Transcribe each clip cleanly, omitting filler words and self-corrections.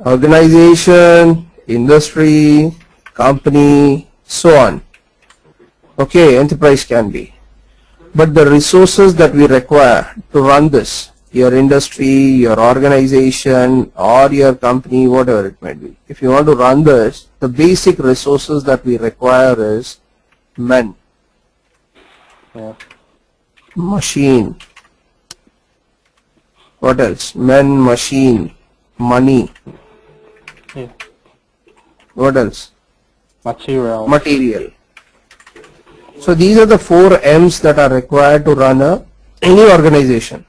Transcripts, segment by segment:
organization, industry, company, so on. Okay, enterprise can be. But the resources that we require to run this, your industry, your organization, or your company, whatever it might be. If you want to run this, the basic resources that we require is men, machine, what else? Men, machine, money. What else? Material. So these are the 4 M's that are required to run any organization.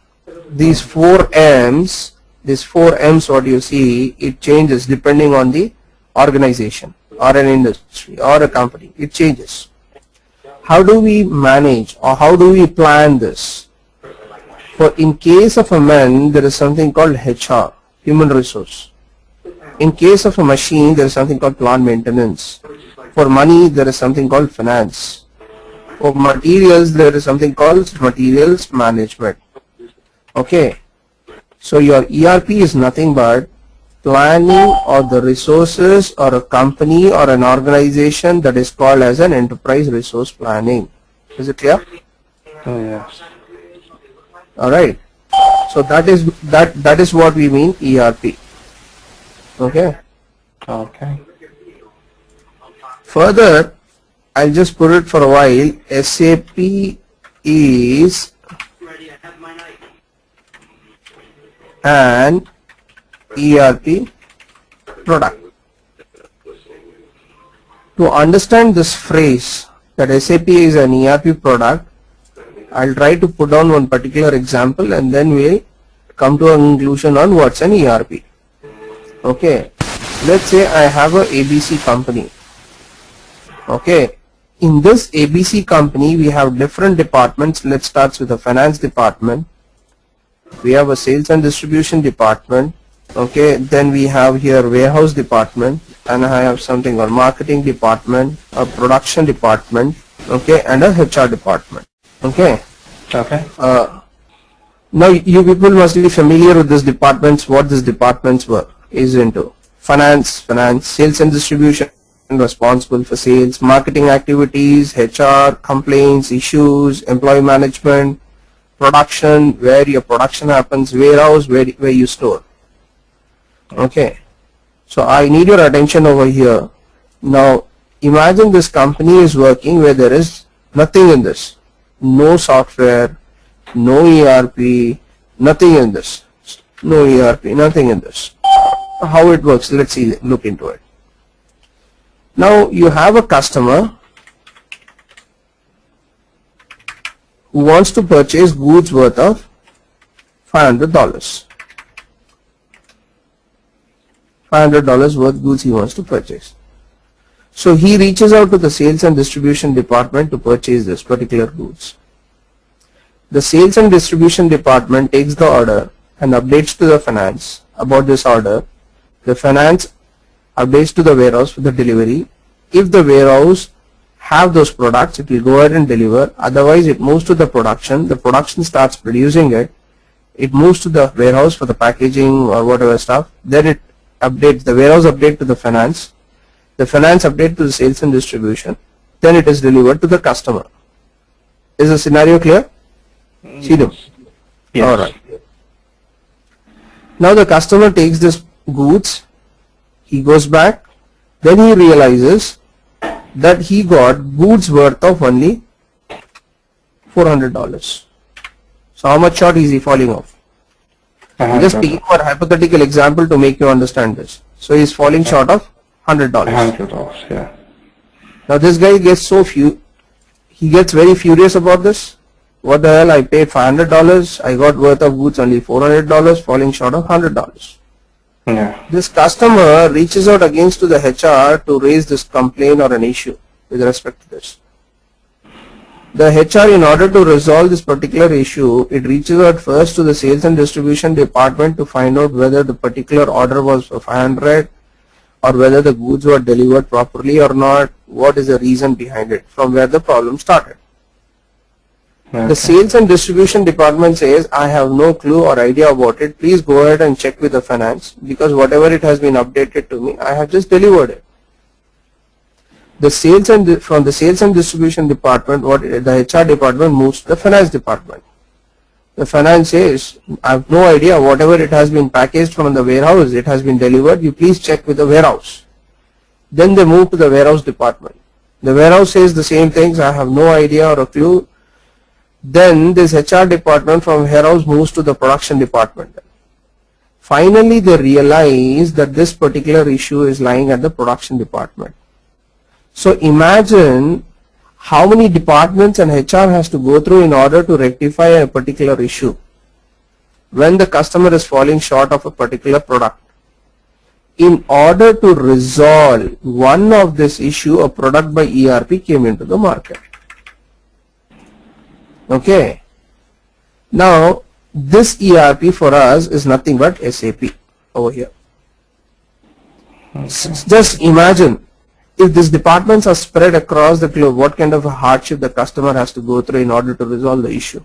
These 4 M's, what you see, it changes depending on the organization or an industry or a company. It changes. How do we manage or how do we plan this? For in case of a man, there is something called HR, human resource. In case of a machine, there is something called plant maintenance. For money, there is something called finance. For materials, there is something called materials management. Okay. So your ERP is nothing but planning or the resources or a company or an organization that is called as an enterprise resource planning. Is it clear? Oh, yes. Alright. So that is what we mean ERP. Okay. Okay. Further, I'll just put it for a while. SAP is an ERP product. To understand this phrase that SAP is an ERP product, I'll try to put down one particular example and then we'll come to a conclusion on what's an ERP. Okay, let's say I have a ABC company. Okay, in this ABC company we have different departments. Let's start with the finance department. We have a sales and distribution department. Okay, then we have here warehouse department, and I have something called marketing department, a production department, okay, and a HR department. Okay. Okay. Now you people must be familiar with these departments, what these departments is into. Finance, sales and distribution, responsible for sales, marketing activities, HR, complaints, issues, employee management, production, where your production happens, warehouse, where you store. Okay. So I need your attention over here. Now imagine this company is working where there is nothing in this. No software, no ERP, nothing in this. No ERP, nothing in this. How it works, let's see, look into it. Now you have a customer who wants to purchase goods worth of $500. $500 worth goods he wants to purchase. So he reaches out to the sales and distribution department to purchase this particular goods. The sales and distribution department takes the order and updates to the finance about this order. The finance updates to the warehouse for the delivery. If the warehouse have those products, it will go ahead and deliver. Otherwise, it moves to the production. The production starts producing it. It moves to the warehouse for the packaging or whatever stuff. Then it updates, the warehouse update to the finance. The finance update to the sales and distribution. Then it is delivered to the customer. Is the scenario clear? See them? Yes. Alright. Now the customer takes this goods, he goes back, then he realizes that he got goods worth of only $400. So how much short is he falling off? I'm just taking one hypothetical example to make you understand this. So he is falling short of $100. $100, yeah. Now this guy gets he gets very furious about this. What the hell, I paid $500, I got worth of goods only $400, falling short of $100. Yeah. This customer reaches out against to the HR to raise this complaint or an issue with respect to this. The HR, in order to resolve this particular issue, it reaches out first to the sales and distribution department to find out whether the particular order was for 500 or whether the goods were delivered properly or not, what is the reason behind it, from where the problem started. The sales and distribution department says, I have no clue or idea about it. Please go ahead and check with the finance, because whatever it has been updated to me, I have just delivered it. From the sales and distribution department, the HR department moves to the finance department. The finance says, I have no idea, whatever it has been packaged from the warehouse, it has been delivered, you please check with the warehouse. Then they move to the warehouse department. The warehouse says the same things, I have no idea or a clue. Then this HR department from warehouse moves to the production department. Finally, they realize that this particular issue is lying at the production department. So imagine how many departments an HR has to go through in order to rectify a particular issue when the customer is falling short of a particular product. In order to resolve one of this issue, a product by ERP came into the market. Okay. Now, this ERP for us is nothing but SAP over here. Just imagine, if these departments are spread across the globe, what kind of a hardship the customer has to go through in order to resolve the issue.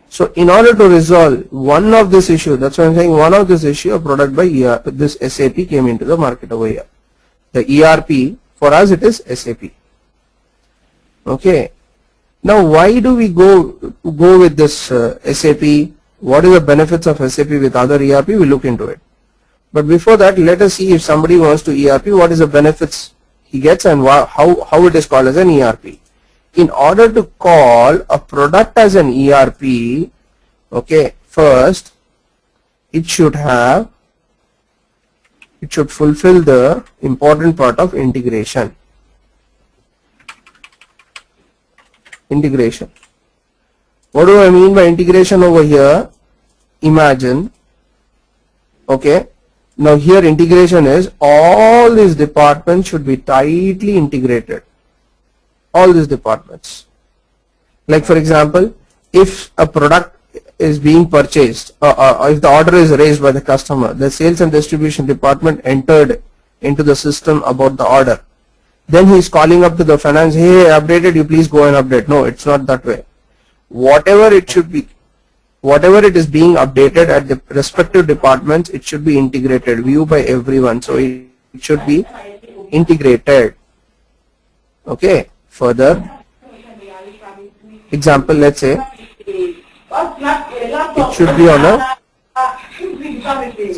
So in order to resolve one of this issue, that's why I'm saying one of this issue, a product by this SAP came into the market over here. The ERP, for us it is SAP. Okay. Now why do we go with this SAP? What is the benefits of SAP with other ERP? We look into it. But before that, let us see if somebody wants to ERP, what is the benefits he gets and how it is called as an ERP. In order to call a product as an ERP, okay, first it should fulfill the important part of integration. Integration. What do I mean by integration over here? Imagine, okay, now here integration is all these departments should be tightly integrated. All these departments. Like for example, if a product is being purchased or if the order is raised by the customer, the sales and distribution department entered into the system about the order. Then he is calling up to the finance, hey, updated, you please go and update. No, it's not that way. Whatever it should be, whatever it is being updated at the respective departments, it should be integrated, viewed by everyone. So it should be integrated. Okay. Further, example, let's say it should be on a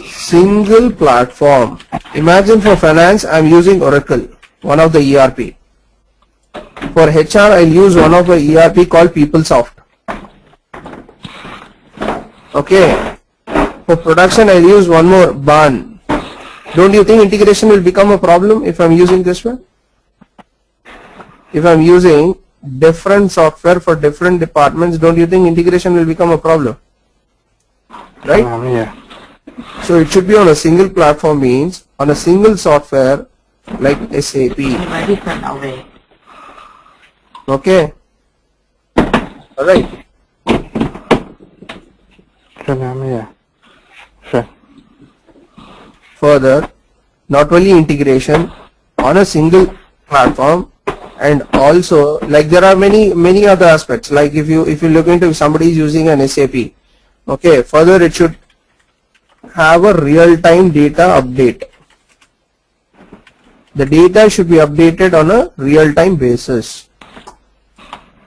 single platform. Imagine for finance, I'm using Oracle, one of the ERP. For HR, I'll use one of the ERP called PeopleSoft. Okay. For production, I'll use one more, BAN. Don't you think integration will become a problem if I'm using this one? If I'm using different software for different departments, don't you think integration will become a problem? Right? Yeah. So it should be on a single platform, means on a single software like SAP. Okay. Alright. Yeah. Sure. Further, not only integration on a single platform, and also like there are many other aspects, like if you look into if somebody is using an SAP, okay, further it should have a real-time data update. The data should be updated on a real-time basis.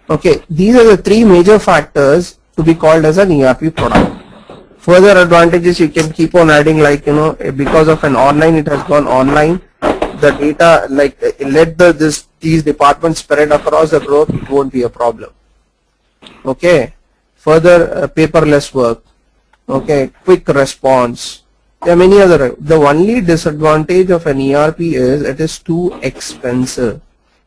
Okay, these are the three major factors to be called as an ERP product. Further advantages you can keep on adding, like, you know, because of an online, it has gone online. The data, like, let these departments spread across the globe, it won't be a problem. Okay. Further, paperless work. Okay. Quick response. There are many other. The only disadvantage of an ERP is it is too expensive.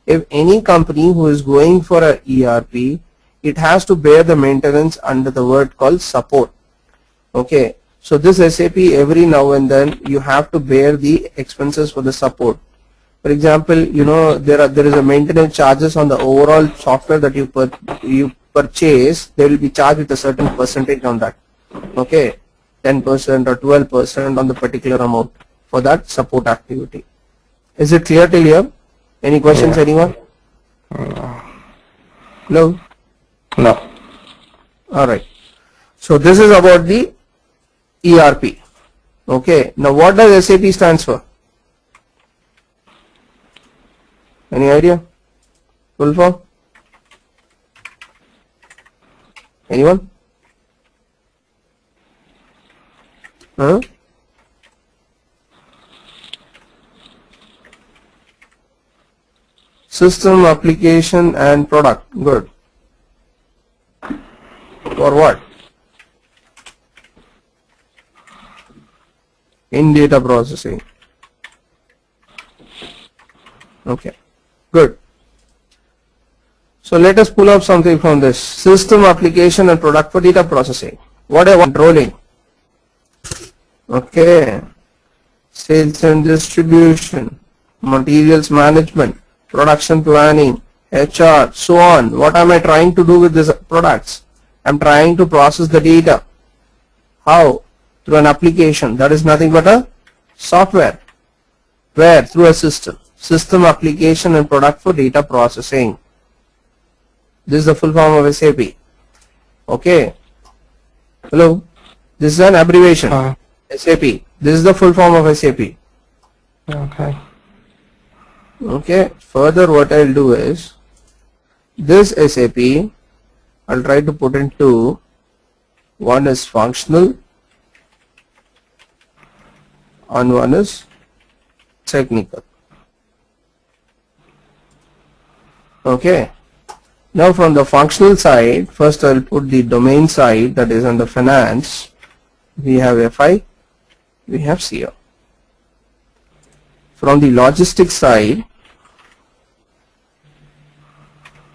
If any company who is going for an ERP, it has to bear the maintenance under the word called support. Okay. So this SAP, every now and then you have to bear the expenses for the support. For example, you know, there is a maintenance charges on the overall software that you purchase. They will be charged with a certain percentage on that. Okay, 10% or 12% on the particular amount for that support activity. Is it clear till here? Any questions, anyone? No. No. No. Alright. So this is about the ERP. Okay. Now what does SAP stands for? Any idea? Full form? Anyone? Huh? System, application and product. Good. For what? In data processing. Okay. Good. So let us pull up something from this. System, application and product for data processing. What I want controlling. Okay. Sales and distribution, materials management, production planning, HR, so on. What am I trying to do with these products? I'm trying to process the data. How? Through an application. That is nothing but a software. Where? Through a system. System, application and product for data processing. This is the full form of SAP. Okay. Hello. This is an abbreviation. SAP. This is the full form of SAP. Okay. Okay. Further what I'll do is, this SAP, I'll try to put into, one is functional and one is technical. Okay. Now from the functional side, first I'll put the domain side, that is under finance. We have FI, we have CO. From the logistics side,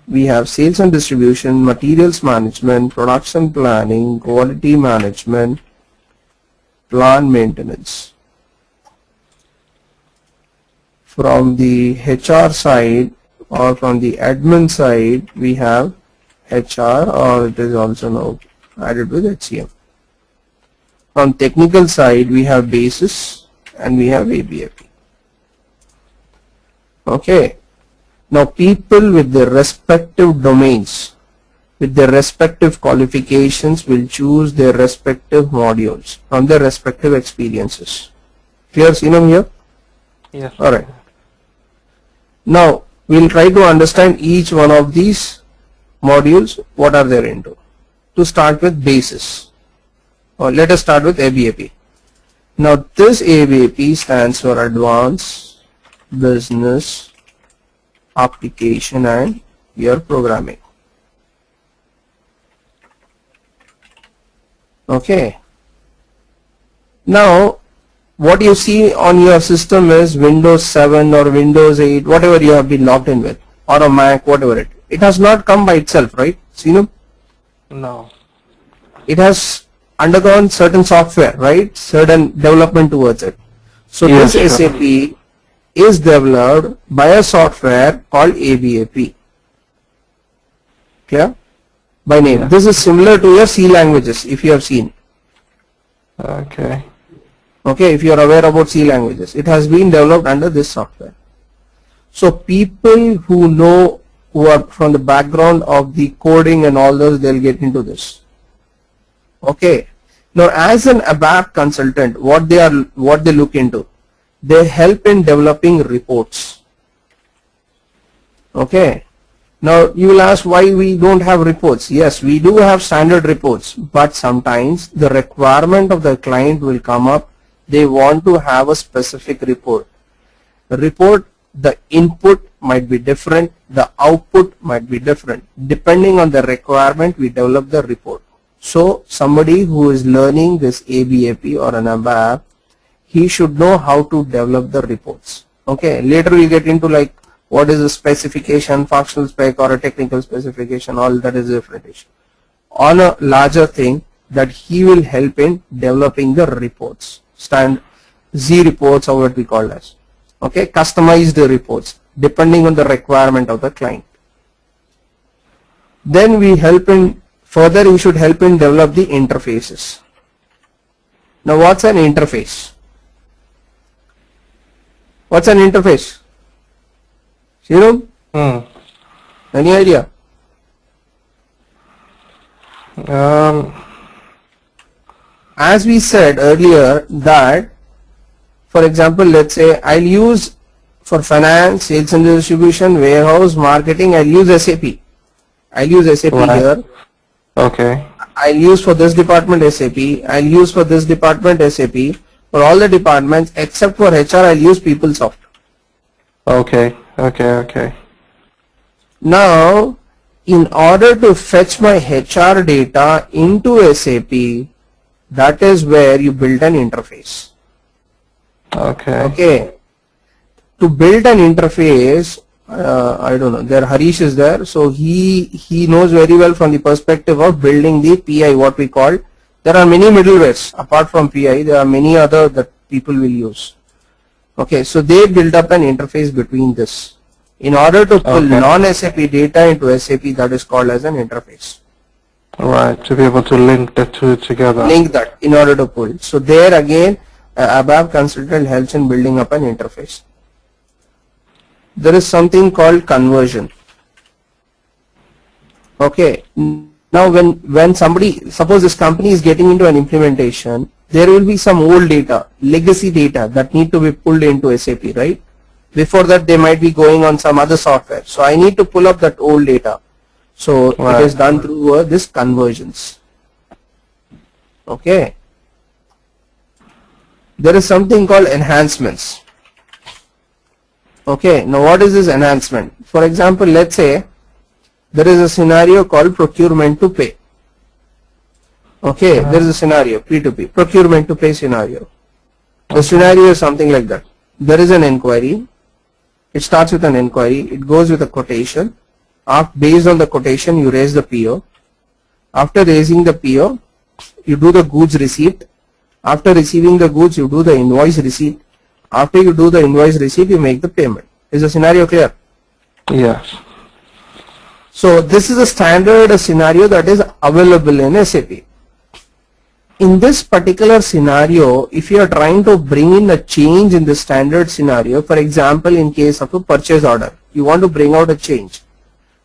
we have sales and distribution, materials management, production planning, quality management, plant maintenance. From the HR side or from the admin side, we have HR, or it is also now added with HCM. From technical side, we have basis and we have ABAP. Okay. Now people with their respective domains, with their respective qualifications, will choose their respective modules from their respective experiences. Clear, Sinam here? Yes. Alright. Now we'll try to understand each one of these modules, what are they into. To start with basis, or let us start with ABAP. Now this ABAP stands for Advanced Business Application and your programming. Okay. Now what you see on your system is Windows 7 or Windows 8, whatever you have been logged in with, or a Mac, whatever it has not come by itself, right? Sinam? No. It has undergone certain software, right? Certain development towards it. So Yes, this sure. SAP is developed by a software called ABAP. Clear? By name. Yeah. This is similar to your C languages, if you have seen. Okay. Okay, if you are aware about C languages, it has been developed under this software. So people who know, who are from the background of the coding and all those, they'll get into this. Okay. Now as an ABAP consultant, what they look into, they help in developing reports. Okay. Now you will ask why we don't have reports. Yes, we do have standard reports, but sometimes the requirement of the client will come up. They want to have a specific report. The report, the input might be different, the output might be different. Depending on the requirement, we develop the report. So somebody who is learning this ABAP or an ABAP, he should know how to develop the reports. Okay, later we'll get into like what is a specification, functional spec or a technical specification, all that is a different issue. On a larger thing, that he will help in developing the reports. Z reports or what we call as. Okay, customized reports depending on the requirement of the client. Then we help in, further we should help in develop the interfaces. Now what's an interface? What's an interface? Any idea? As we said earlier that, for example, let's say I'll use for finance, sales and distribution, warehouse, marketing, I'll use SAP. I'll use SAP Right. here. Okay. I'll use for this department SAP. I'll use for this department SAP. For all the departments except for HR, I'll use PeopleSoft. Okay. Okay. Okay. Now, in order to fetch my HR data into SAP, that is where you build an interface. Okay. Okay. To build an interface, I don't know, there Harish is there, so he knows very well from the perspective of building the PI, what we call. There are many middlewares apart from PI. There are many other that people will use. Okay, so they build up an interface between this. In order to pull Okay. non-SAP data into SAP, that is called as an interface. Right. To be able to link the two together. Link that in order to pull. So there again, ABAP consultant helps in building up an interface. There is something called conversion. Okay. Now when somebody, suppose this company is getting into an implementation, there will be some old data, legacy data that need to be pulled into SAP, right? Before that they might be going on some other software. So I need to pull up that old data. So Right. it is done through this conversions. Okay. There is something called enhancements. Okay, now what is this enhancement? For example, let's say there is a scenario called procurement to pay. Okay, there is a scenario, P2P, procurement to pay scenario. The scenario is something like that. There is an inquiry. It starts with an inquiry. It goes with a quotation. Based on the quotation, you raise the PO. After raising the PO, you do the goods receipt. After receiving the goods, you do the invoice receipt. After you do the invoice receipt, you make the payment. Is the scenario clear? Yes. So this is a standard scenario that is available in SAP. In this particular scenario, if you are trying to bring in a change in the standard scenario, for example, in case of a purchase order, you want to bring out a change.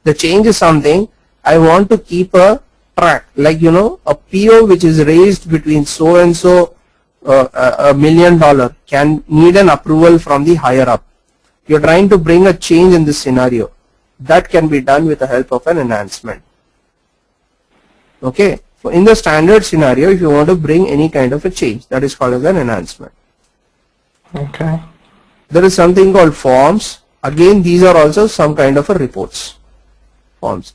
The change is something, I want to keep a track, like, you know, a PO which is raised between so and so $1 million can need an approval from the higher up. You're trying to bring a change in this scenario. That can be done with the help of an enhancement. Okay. So in the standard scenario, if you want to bring any kind of a change, that is called as an enhancement. Okay. There is something called forms. Again, these are also some kind of a reports. Forms.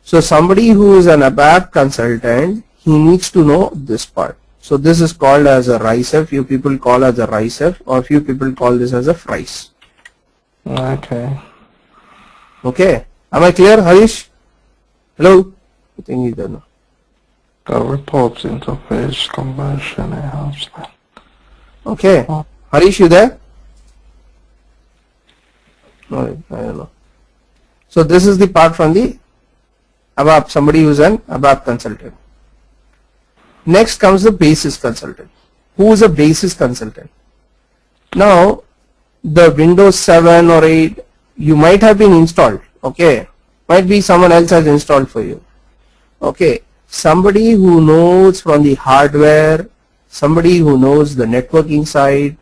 So somebody who is an ABAP consultant, he needs to know this part. So this is called as a RISEF. Few people call as a RISEF, or few people call this as a FRICE. Okay. Okay. Am I clear, Harish? Hello? I think he doesn't know. The reports interface conversion enhancement. Okay. Harish, you there? No, I don't know. So this is the part from the ABAP, somebody who is an ABAP consultant. Next comes the basis consultant. Who is a basis consultant? Now, the Windows 7 or 8, you might have been installed. Okay. Might be someone else has installed for you. Okay. Somebody who knows from the hardware, somebody who knows the networking side,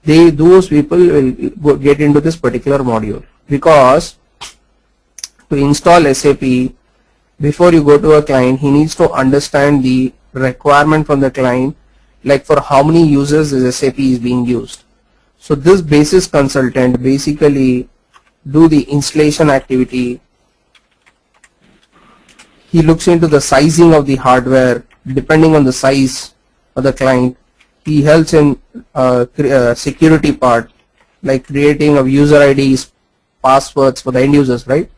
those people will get into this particular module, because to install SAP, before you go to a client, he needs to understand the requirement from the client, like for how many users this SAP is being used. So this basis consultant basically do the installation activity. He looks into the sizing of the hardware depending on the size of the client. He helps in security part, like creating of user IDs, passwords for the end users, right?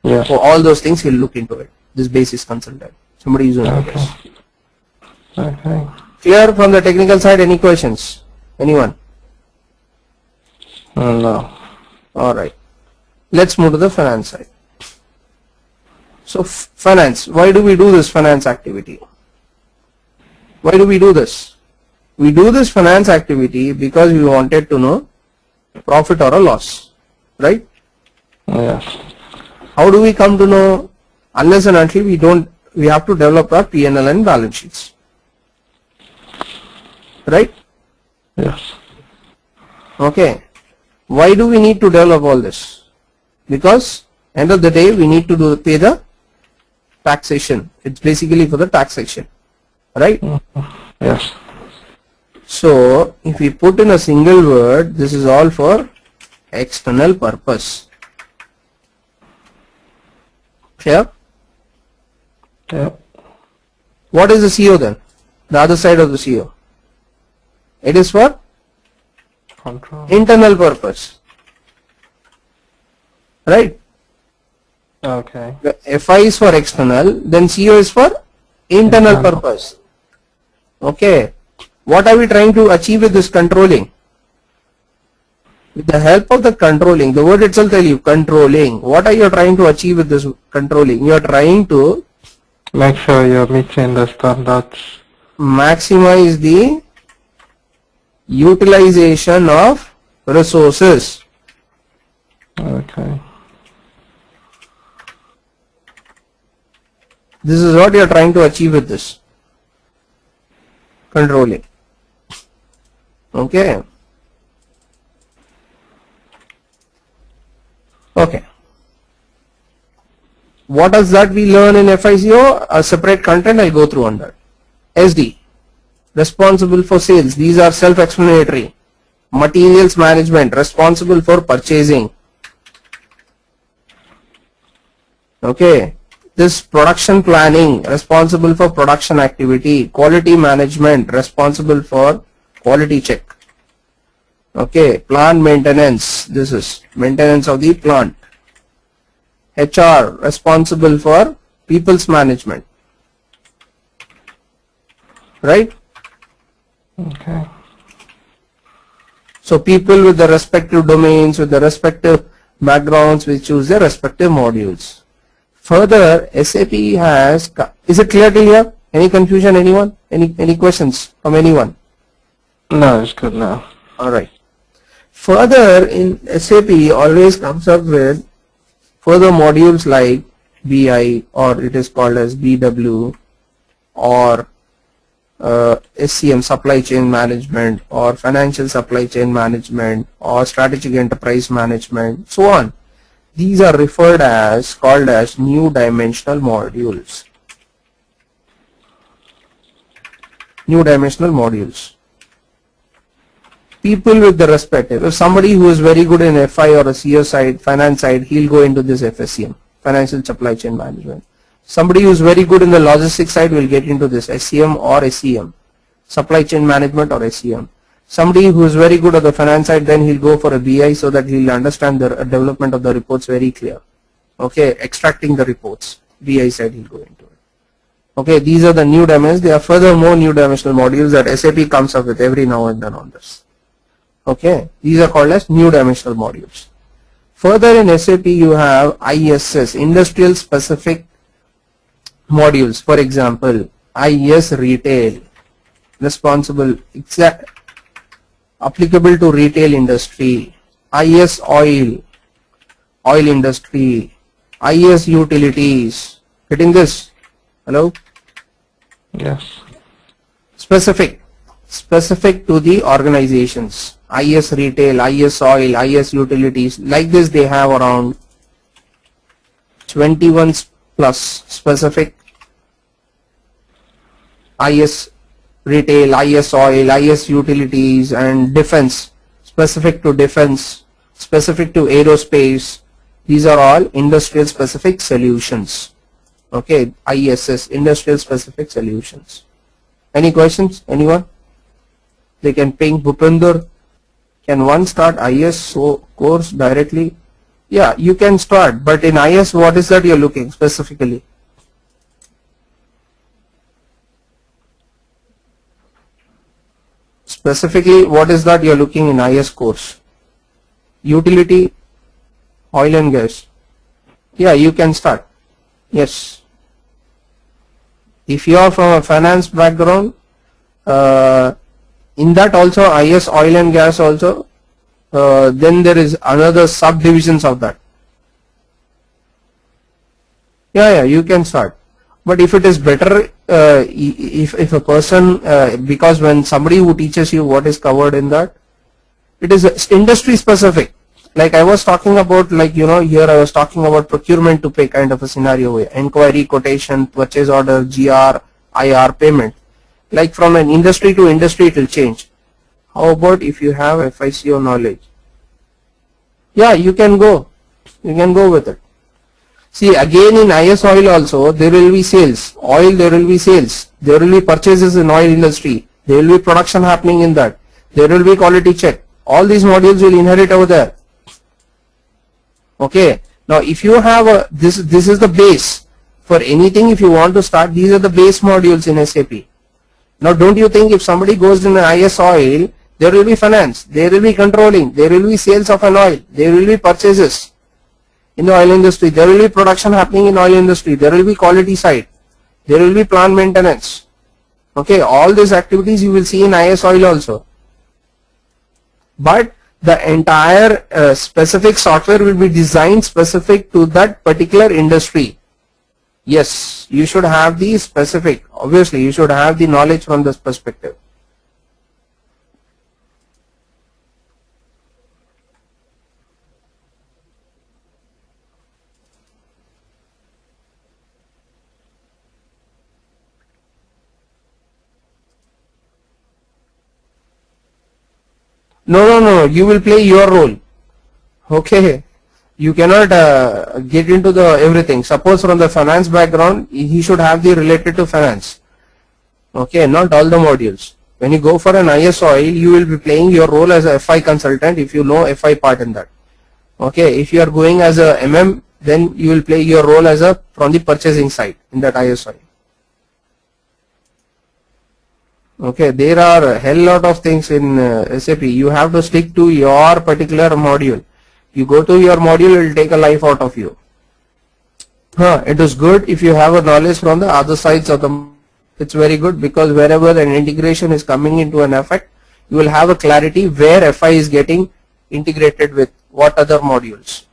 Yes. For all those things, he'll look into it. This basis consultant. Somebody is doing Okay. this. Okay. Clear from the technical side? Any questions? Anyone? No. Alright. Let's move to the finance side. So finance, why do we do this finance activity? Why do we do this? We do this finance activity because we wanted to know profit or a loss, right? Yes. How do we come to know? Unless and until we don't we have to develop our P&L and balance sheets. Right? Yes. Okay. Why do we need to develop all this? Because end of the day we need to pay the taxation. It's basically for the taxation. Right? Yes. So if we put in a single word, this is all for external purpose. Clear? Yep. What is the CO then? The other side of the CO. It is for Control. internal purpose. Right? Okay. The FI is for external, then CO is for internal purpose. Okay. What are we trying to achieve with this controlling? With the help of the controlling, the word itself tells you controlling. What are you trying to achieve with this controlling? You are trying to Make sure you're meeting the standards. maximize the utilization of resources. Okay. This is what you are trying to achieve with this controlling. Okay. Okay. What does that we learn in FICO? A separate content I'll go through on that. SD, responsible for sales. These are self-explanatory. Materials management, responsible for purchasing. Okay. This production planning, responsible for production activity. Quality management, responsible for quality check. Okay. Plant maintenance, this is maintenance of the plant. HR, responsible for people's management. Right? Okay. So people with the respective domains, with the respective backgrounds, will choose their respective modules. Further, SAP has, is it clear till here? Any confusion, anyone? Any questions from anyone? No, it's good now. Alright. Further, in SAP always comes up with further modules like BI, or it is called as BW, or SCM, supply chain management, or financial supply chain management, or strategic enterprise management, so on. These are referred as, called as new dimensional modules. New dimensional modules. People with the respective, if somebody who is very good in FI or a CO side, finance side, he'll go into this FSCM, financial supply chain management. Somebody who is very good in the logistics side will get into this SCM or SCM, supply chain management or SCM. Somebody who is very good at the finance side, then he'll go for a BI so that he'll understand the development of the reports very clear. Okay, extracting the reports, BI side he'll go into it. Okay, these are the new dimensions. There are further more new dimensional modules that SAP comes up with every now and then on this. Okay, these are called as new dimensional modules. Further in SAP you have ISS, industrial specific modules. For example, IS retail, responsible, exact, applicable to retail industry. IS oil, oil industry. IS utilities. Getting this? Hello? Yes. Specific to the organizations. IS retail, IS oil, IS utilities. Like this they have around 21 plus specific. IS retail, IS oil, IS utilities, and defense, specific to defense, specific to aerospace. These are all industrial specific solutions. Okay, ISS, industrial specific solutions. Any questions? Anyone? They can ping Bhupinder. Can one start IS course directly? Yeah, you can start, but in IS, what is that you're looking specifically? Specifically, what is that you're looking in IS course? Utility, oil and gas. Yeah, you can start. Yes. If you are from a finance background, in that also IS oil and gas also, then there is another subdivisions of that. Yeah, you can start. But if it is better, if a person, because when somebody who teaches you what is covered in that, it is industry specific. Like I was talking about, like, you know, here I was talking about procurement to pay kind of a scenario where inquiry, quotation, purchase order, GR, IR, payment. Like from an industry to industry it will change. How about if you have FICO knowledge? Yeah, you can go with it. See, again in IS oil also there will be sales. Oil, there will be sales. There will be purchases in oil industry. There will be production happening in that. There will be quality check. All these modules will inherit over there. Okay. Now if you have this is the base for anything. If you want to start, these are the base modules in SAP. Now don't you think if somebody goes in an IS oil, there will be finance, there will be controlling, there will be sales of an oil, there will be purchases in the oil industry, there will be production happening in oil industry, there will be quality side, there will be plant maintenance. Okay, all these activities you will see in IS oil also. But the entire specific software will be designed specific to that particular industry. Yes, you should have the specific, obviously you should have the knowledge from this perspective. No, you will play your role. Okay, you cannot get into the everything. Suppose from the finance background, he should have the related to finance. Okay, not all the modules. When you go for an IS oil, you will be playing your role as a FI consultant if you know FI part in that. Okay, if you are going as a MM, then you will play your role as a from the purchasing side in that IS oil. Okay, there are a hell lot of things in SAP. You have to stick to your particular module. You go to your module, it will take a life out of you. It is good if you have a knowledge from the other sides of the. It's very good because wherever an integration is coming into an effect, you will have a clarity where FI is getting integrated with what other modules.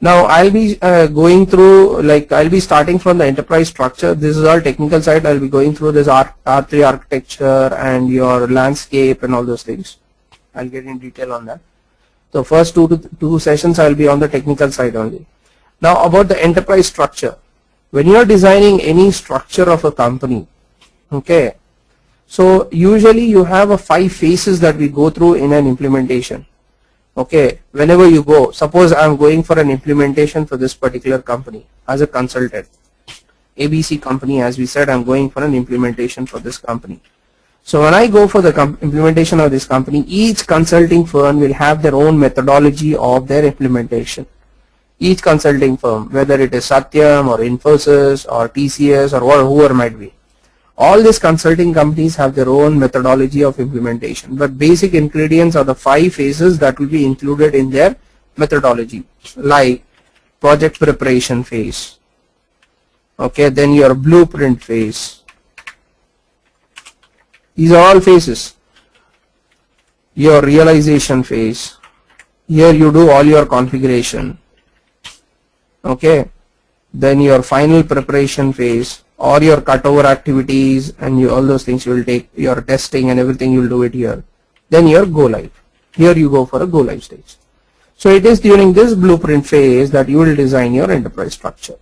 Now I'll be going through, like I'll be starting from the enterprise structure. This is all technical side. I'll be going through this R3 architecture and your landscape and all those things. I'll get in detail on that. So first two sessions I'll be on the technical side only. Now about the enterprise structure. When you are designing any structure of a company, okay, so usually you have 5 phases that we go through in an implementation. Okay, whenever you go, suppose I'm going for an implementation for this particular company as a consultant, ABC company, as we said, I'm going for an implementation for this company. So when I go for the implementation of this company, each consulting firm will have their own methodology of their implementation. Each consulting firm, whether it is Satyam or Infosys or TCS or whoever might be. All these consulting companies have their own methodology of implementation, but basic ingredients are the 5 phases that will be included in their methodology, like project preparation phase, okay, then your blueprint phase. These are all phases. Your realization phase, here you do all your configuration, okay, then your final preparation phase, or your cutover activities and all those things you will take, your testing and everything you will do it here. Then your go live. Here you go for a go live stage. So it is during this blueprint phase that you will design your enterprise structure.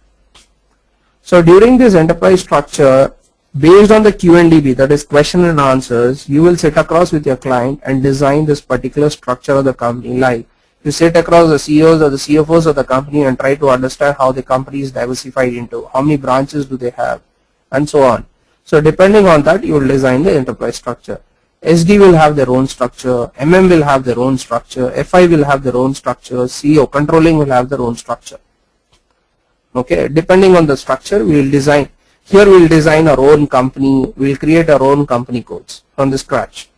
So during this enterprise structure, based on the Q&DB, that is question and answers, you will sit across with your client and design this particular structure of the company. Like you sit across the CEOs or the CFOs of the company and try to understand how the company is diversified into, how many branches do they have, and so on. So depending on that, you will design the enterprise structure. SD will have their own structure, MM will have their own structure, FI will have their own structure, CEO, controlling will have their own structure. Okay, depending on the structure, we will design. Here we will design our own company, we will create our own company codes from the scratch.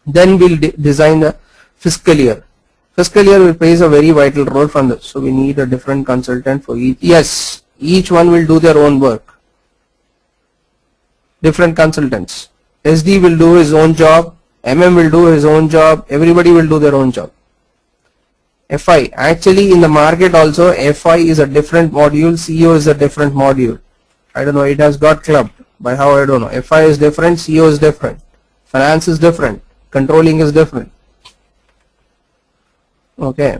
Then we will design the fiscal year. Fiscal year will plays a very vital role from this. So we need a different consultant for each. Yes, each one will do their own work. Different consultants. SD will do his own job, MM will do his own job, everybody will do their own job. FI. Actually, in the market also, FI is a different module, CO is a different module. I don't know, it has got clubbed. By how, I don't know. FI is different, CO is different. Finance is different. Controlling is different. Okay.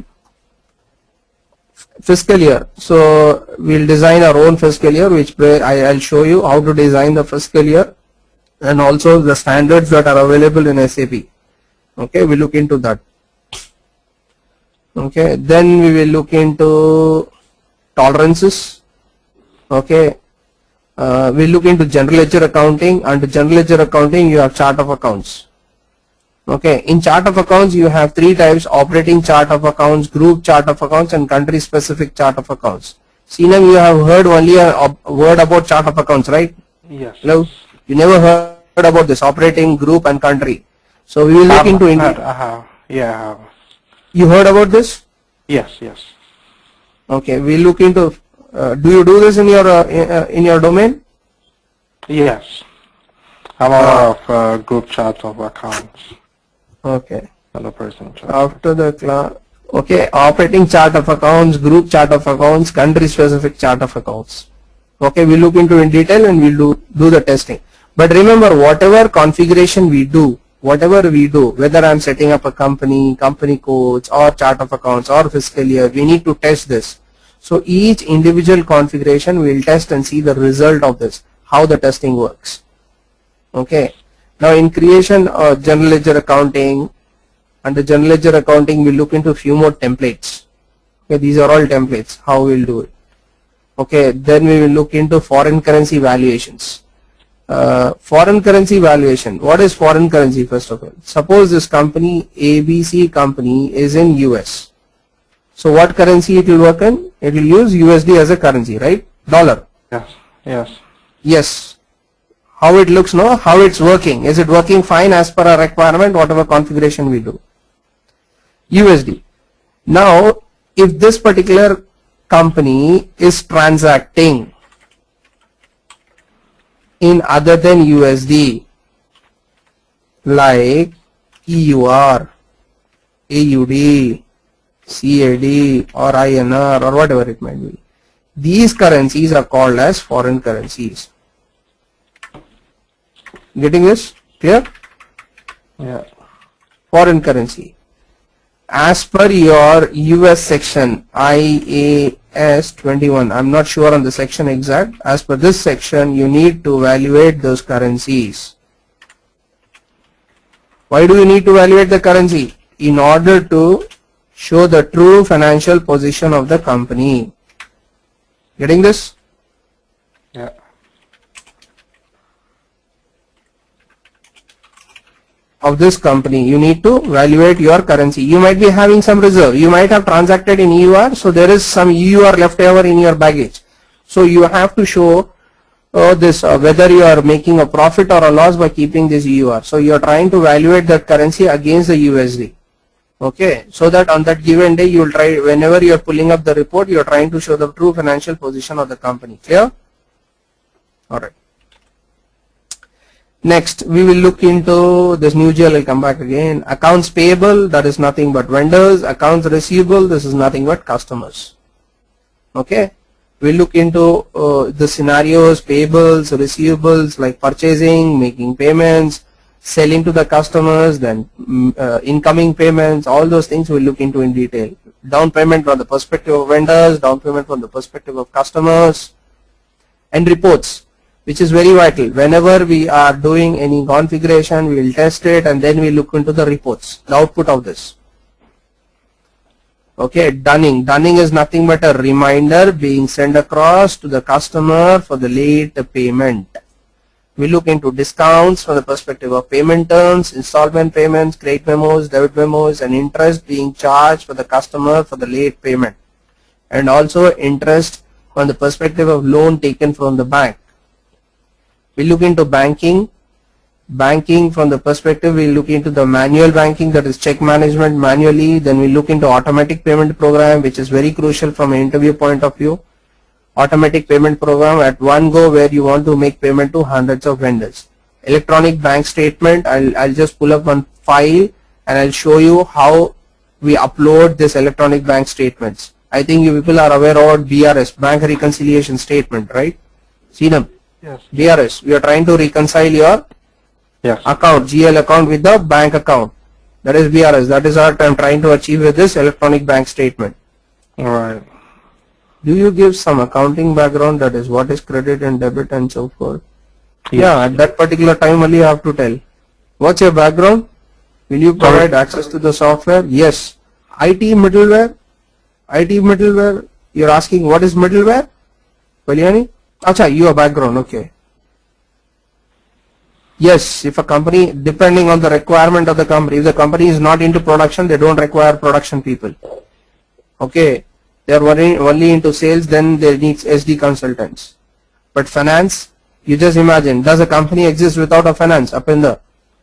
Fiscal year. So we'll design our own fiscal year, which I'll show you how to design the fiscal year and also the standards that are available in SAP. Okay, we'll look into that. Okay, then we will look into tolerances. Okay, we'll look into general ledger accounting. Under general ledger accounting, you have chart of accounts. Okay, in chart of accounts, you have three types: operating chart of accounts, group chart of accounts, and country specific chart of accounts. Seenam, you have heard only a word about chart of accounts, right? Yes. Hello? You never heard about this operating, group, and country. So we will look into it. I have. Yeah, I have. You heard about this? Yes, yes. Okay, we'll look into. Do you do this in your domain? Yes. I'm aware of group chart of accounts Okay. and a person chart. After the class, okay, operating chart of accounts, group chart of accounts, country specific chart of accounts. Okay, we'll look into in detail and we'll do the testing. But remember, whatever configuration we do, whether I'm setting up a company codes, or chart of accounts, or fiscal year, we need to test this. So each individual configuration we'll test and see the result of this, how the testing works. Okay. Now in creation of general ledger accounting, under general ledger accounting we'll look into a few more templates. Okay, these are all templates, how we'll do it. Okay, then we will look into foreign currency valuations. Foreign currency valuation. What is foreign currency first of all? Suppose this company, ABC company, is in US. So what currency it will work in? It will use USD as a currency, right? Dollar. Yes, yes. Yes. How it looks now, how it's working. Is it working fine as per our requirement, whatever configuration we do? USD. Now, if this particular company is transacting in other than USD, like EUR, AUD, CAD, or INR, or whatever it might be, these currencies are called as foreign currencies. Getting this clear? Yeah. Foreign currency. As per your US section IAS 21, I'm not sure on the section exact. As per this section, you need to evaluate those currencies. Why do you need to evaluate the currency? In order to show the true financial position of the company. Getting this? Yeah. Of this company, you need to evaluate your currency. You might be having some reserve. You might have transacted in EUR, so there is some EUR left over in your baggage. So you have to show this whether you are making a profit or a loss by keeping this EUR. So you are trying to evaluate that currency against the USD. Okay, so that on that given day you will try, whenever you are pulling up the report, you are trying to show the true financial position of the company. Clear? All right. Next, we will look into this new GL. I'll come back again. Accounts payable, that is nothing but vendors. Accounts receivable, this is nothing but customers. Okay, we'll look into the scenarios, payables, receivables, like purchasing, making payments, selling to the customers, then incoming payments, all those things we'll look into in detail. Down payment from the perspective of vendors, down payment from the perspective of customers, and reports, which is very vital. Whenever we are doing any configuration, we will test it and then we look into the reports, the output of this. Okay, dunning. Dunning is nothing but a reminder being sent across to the customer for the late payment. We look into discounts from the perspective of payment terms, installment payments, credit memos, debit memos, and interest being charged for the customer for the late payment. And also interest from the perspective of loan taken from the bank. We look into banking. Banking from the perspective, we look into the manual banking, that is check management manually. Then we look into automatic payment program, which is very crucial from an interview point of view. Automatic payment program at one go where you want to make payment to hundreds of vendors. Electronic bank statement, I'll just pull up one file and I'll show you how we upload this electronic bank statements. I think you people are aware of BRS, Bank Reconciliation Statement, right? See them? Yes. BRS, we are trying to reconcile your Yes. account, GL account with the bank account. That is BRS. That is what I am trying to achieve with this electronic bank statement. Right. Do you give some accounting background, that is what is credit and debit and so forth? Yes. Yeah, at that particular time only you have to tell. What's your background? Will you provide access to the software? Yes. IT middleware? IT middleware? You're asking what is middleware? Kalyani? Acha, your background, okay. Yes, if a company, depending on the requirement of the company, if the company is not into production, they don't require production people. Okay, they are only into sales, then they need SD consultants. But finance, you just imagine, does a company exist without a finance? Up in the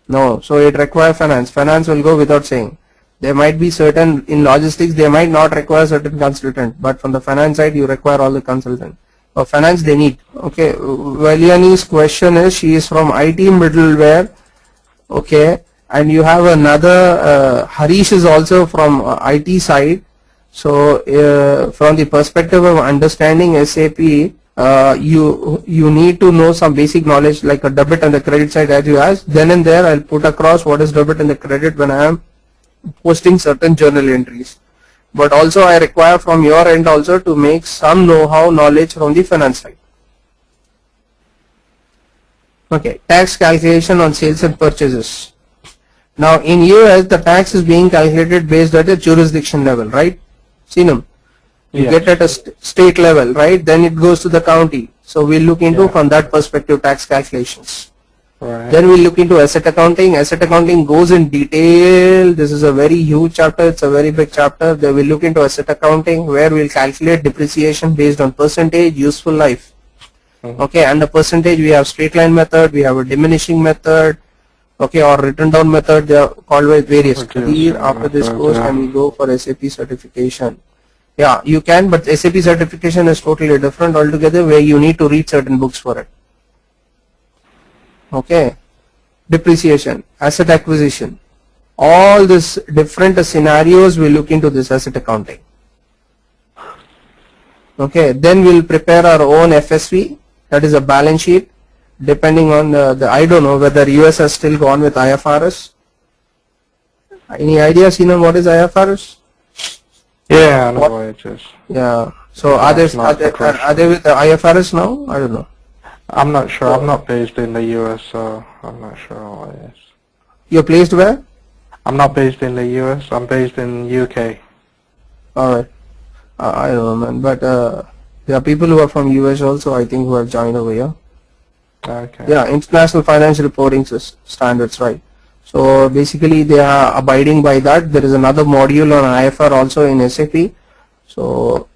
no, so it requires finance. Finance will go without saying. There might be certain, in logistics, they might not require certain consultant, but from the finance side, you require all the consultant. For finance, they need. Okay, Vailiani's question is, she is from IT middleware. Okay, and you have another, Harish is also from IT side. So, from the perspective of understanding SAP, you need to know some basic knowledge like a debit and the credit side as you asked. Then and there, I'll put across what is debit and the credit when I am posting certain journal entries. But also I require from your end also to make some know-how knowledge from the finance side. Okay, tax calculation on sales and purchases. Now in US the tax is being calculated based at a jurisdiction level, right? Sinam, you Yes. get at a state level, right? Then it goes to the county. So we'll look into from that perspective tax calculations. Right. Then we'll look into asset accounting. Asset accounting goes in detail. This is a very huge chapter. It's a very big chapter. Then we'll look into asset accounting where we'll calculate depreciation based on percentage, useful life. Okay, and the percentage we have straight line method, we have a diminishing method, okay, or written down method. They are called with various. Here after this course, can we go for SAP certification? Yeah, you can, but SAP certification is totally different altogether where you need to read certain books for it. Okay, depreciation, asset acquisition, all this different scenarios we look into this asset accounting. Okay, then we'll prepare our own FSV, that is a balance sheet, depending on the I don't know whether US has still gone with IFRS. Any idea, Sina, what is IFRS? Yeah, I know what it is. Yeah, so are they with the IFRS now? I don't know. I'm not sure. I'm not based in the US, so I'm not sure what it is. You're placed where? I'm not based in the US. I'm based in UK. Alright. I don't know, man, but there are people who are from US also, I think, who have joined over here. Okay. Yeah, international financial reporting standards, right? So basically they are abiding by that. There is another module on IFR also in SAP. So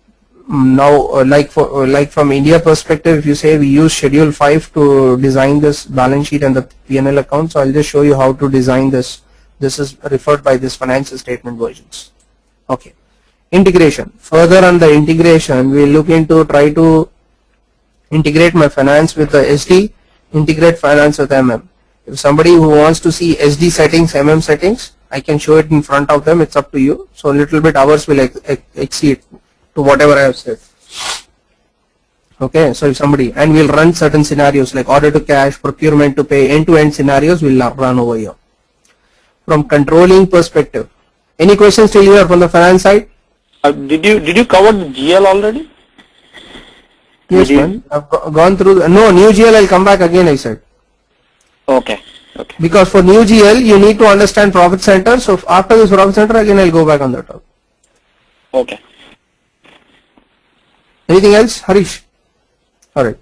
now, like from India perspective, if you say we use Schedule 5 to design this balance sheet and the P&L account, so I'll just show you how to design this. This is referred by this financial statement versions. Okay. Integration. Further on the integration, we'll look into try to integrate my finance with the SD, integrate finance with MM. If somebody who wants to see SD settings, MM settings, I can show it in front of them. It's up to you. So a little bit hours will exceed to whatever I have said. Okay, so if somebody, and we'll run certain scenarios like order to cash, procurement to pay, end-to-end scenarios will run over here. From controlling perspective, any questions till here from the finance side? Did you cover the GL already? Yes, man. I've gone through. No, new GL. I'll come back again. I said. Okay. Okay. Because for new GL, you need to understand profit center. So after this profit center, again I'll go back on that topic. Okay. Anything else, Harish? All right.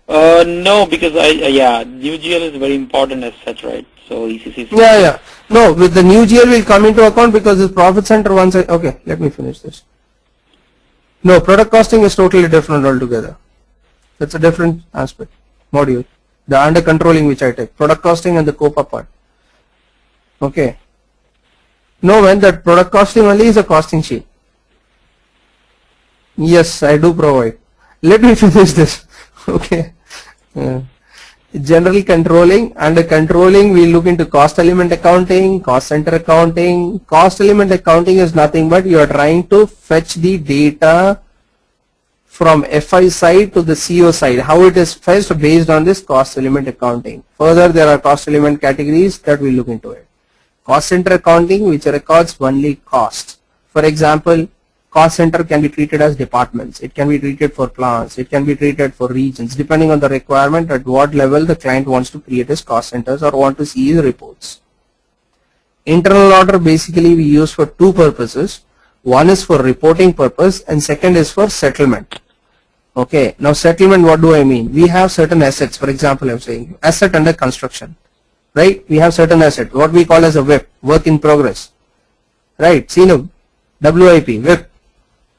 No, because new GL is very important as such, right? So ECC. Yeah. No, with the new GL will come into account because this profit center once I, okay, let me finish this. No, product costing is totally different altogether. That's a different aspect, module. The under controlling which I take, product costing and the COPA part. Okay. No, when that product costing only is a costing sheet. Yes, I do provide. Let me finish this. Okay. General controlling. Under controlling, we look into cost element accounting, cost center accounting. Cost element accounting is nothing but you are trying to fetch the data from FI side to the CO side, how it is fetched based on this cost element accounting. Further, there are cost element categories that we look into it. Cost center accounting, which records only cost. For example, cost center can be treated as departments. It can be treated for plants. It can be treated for regions, depending on the requirement at what level the client wants to create his cost centers or want to see his reports. Internal order basically we use for two purposes. One is for reporting purpose and second is for settlement. Okay, now settlement, what do I mean? We have certain assets. For example, I'm saying asset under construction, right? We have certain asset, what we call as a WIP, work in progress, right? CNUB, WIP, WIP.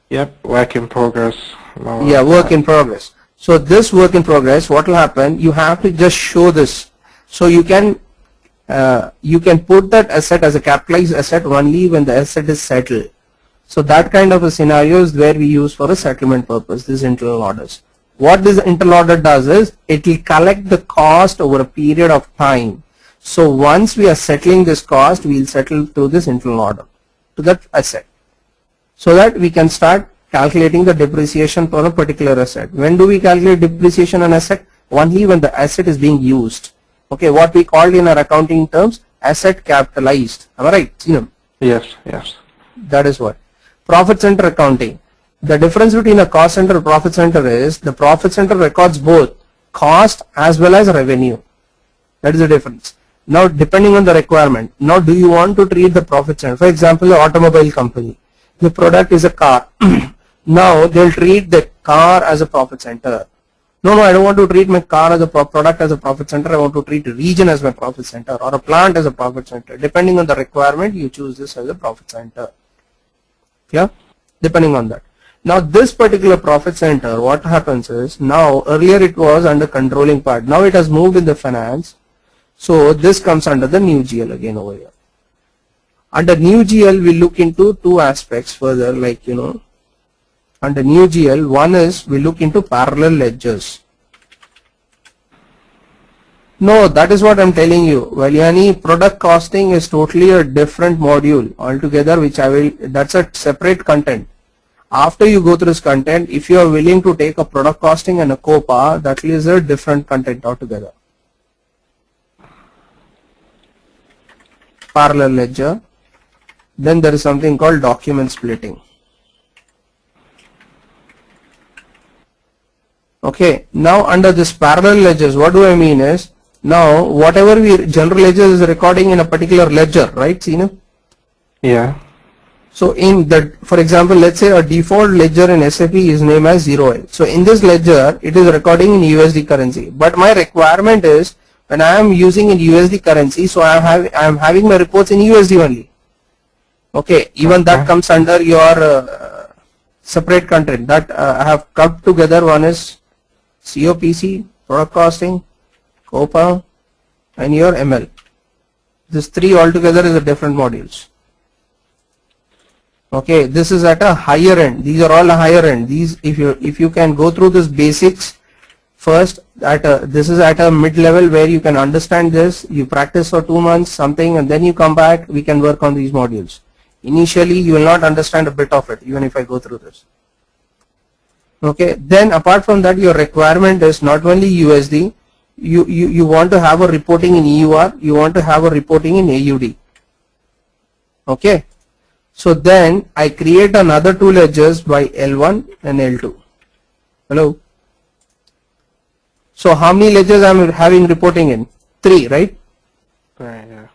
Yep, work in progress. No, Yeah, work in progress. So this work in progress, what will happen? You have to just show this. So you can put that asset as a capitalized asset only when the asset is settled. So that kind of a scenario is where we use for a settlement purpose, these internal orders. What this internal order does is, it will collect the cost over a period of time. So once we are settling this cost, we will settle through this internal order to that asset, so that we can start calculating the depreciation for a particular asset. When do we calculate depreciation on asset? Only when the asset is being used. Okay, what we called in our accounting terms, asset capitalized. Am I right? Yes, yes. That is what. Profit center accounting. The difference between a cost center and profit center is the profit center records both cost as well as revenue. That is the difference. Now, depending on the requirement, now do you want to treat the profit center? For example, an automobile company, the product is a car. Now they'll treat the car as a profit center. No, I don't want to treat my car as a product as a profit center. I want to treat a region as my profit center or a plant as a profit center. Depending on the requirement, you choose this as a profit center. Yeah, depending on that. Now this particular profit center, what happens is, now earlier it was under controlling part. Now it has moved in the finance. So this comes under the new GL again over here. Under new GL, we look into two aspects further, like, under new GL, one is we look into parallel ledgers. No, that is what I'm telling you. Valyani, product costing is totally a different module altogether, which that's a separate content. After you go through this content, if you are willing to take a product costing and a COPA, that is a different content altogether. Parallel ledger. Then there is something called document splitting. Okay, now under this parallel ledgers, what do I mean is, now whatever general ledger is recording in a particular ledger, right, Seenu? Yeah. So in that, for example, let's say a default ledger in SAP is named as 0L. So in this ledger, it is recording in USD currency. But my requirement is, when I am using in USD currency, so I am having my reports in USD only. Okay, even that comes under your separate content that I have clubbed together. One is COPC, product costing, COPA, and your ML. This three altogether is a different modules. Okay, this is at a higher end. These are all a higher end. These, if you can go through this basics first, this is at a mid level where you can understand this. You practice for 2 months something, and then you come back. We can work on these modules. Initially, you will not understand a bit of it, even if I go through this. Okay, then apart from that, your requirement is not only USD. You want to have a reporting in EUR. You want to have a reporting in AUD. Okay. So then I create another two ledgers by L1 and L2. Hello. So how many ledgers I am having reporting in? 3, right? Right, yeah.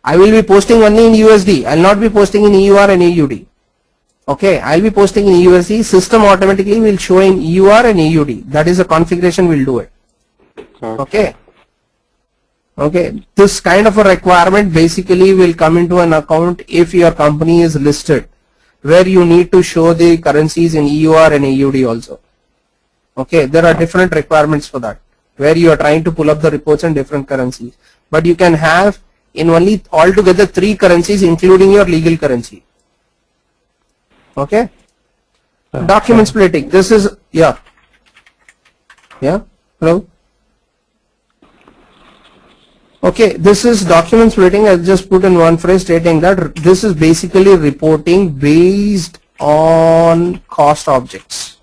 I will be posting only in USD. I will not be posting in EUR and AUD. Okay, I will be posting in USD. System automatically will show in EUR and AUD. That is the configuration we will do it. Okay. Okay, this kind of a requirement basically will come into an account if your company is listed, where you need to show the currencies in EUR and AUD also. Okay, there are different requirements for that, where you are trying to pull up the reports in different currencies. But you can have in only altogether 3 currencies, including your legal currency. Okay. Document splitting. This is, yeah. Hello. Okay, this is document splitting. I'll just put in one phrase stating that this is basically reporting based on cost objects.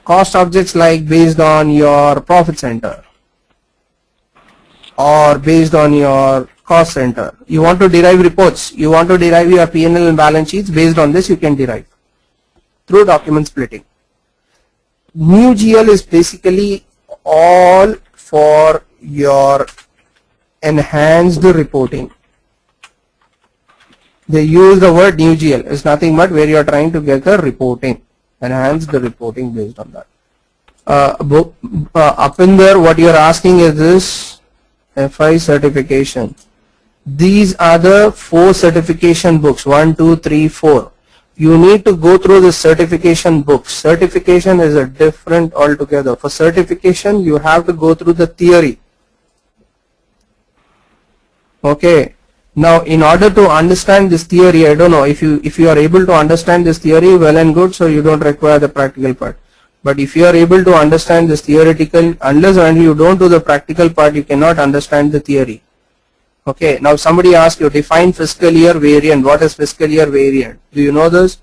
Cost objects like based on your profit center or based on your cost center. You want to derive reports. You want to derive your P&L and balance sheets. Based on this, you can derive through document splitting. New GL is basically all for your enhanced reporting. They use the word new GL. It's nothing but where you are trying to get the reporting, enhance the reporting based on that. Up in there, what you are asking is this FI certification. These are the 4 certification books, 1, 2, 3, 4. You need to go through the certification books. Certification is a different altogether. For certification, you have to go through the theory. Okay. Now, in order to understand this theory, I don't know if you are able to understand this theory, well and good. So you don't require the practical part. But if you are able to understand this theoretical, unless and you don't do the practical part, you cannot understand the theory. Okay. Now, somebody asks you define fiscal year variant. What is fiscal year variant? Do you know this?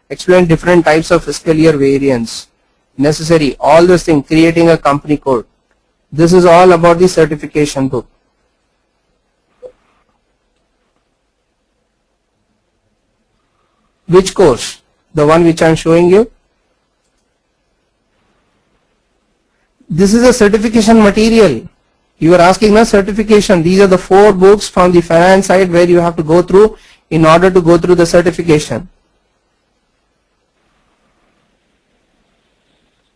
Explain different types of fiscal year variance. Necessary. All this thing. Creating a company code. This is all about the certification book. Which course? The one which I am showing you? This is a certification material. You are asking a certification. These are the 4 books from the finance side where you have to go through in order to go through the certification.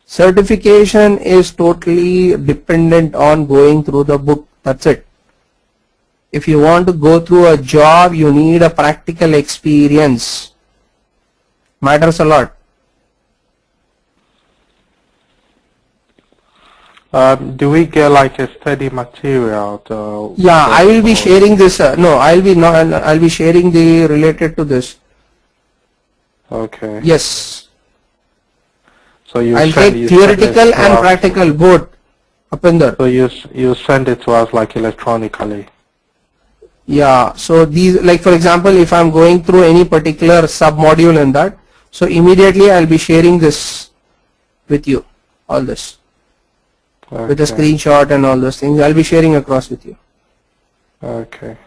Certification is totally dependent on going through the book. That's it. If you want to go through a job, you need a practical experience. Matters a lot. Do we get like a study material? Yeah, I will be sharing this. No, I'll be sharing the related to this. Okay. Yes. So I'll take theoretical and practical both up in there. So you send it to us like electronically. Yeah. So these, like for example, if I'm going through any particular sub module in that, so immediately I'll be sharing this with you, all this. Okay. With a screenshot and all those things. I'll be sharing across with you. Okay.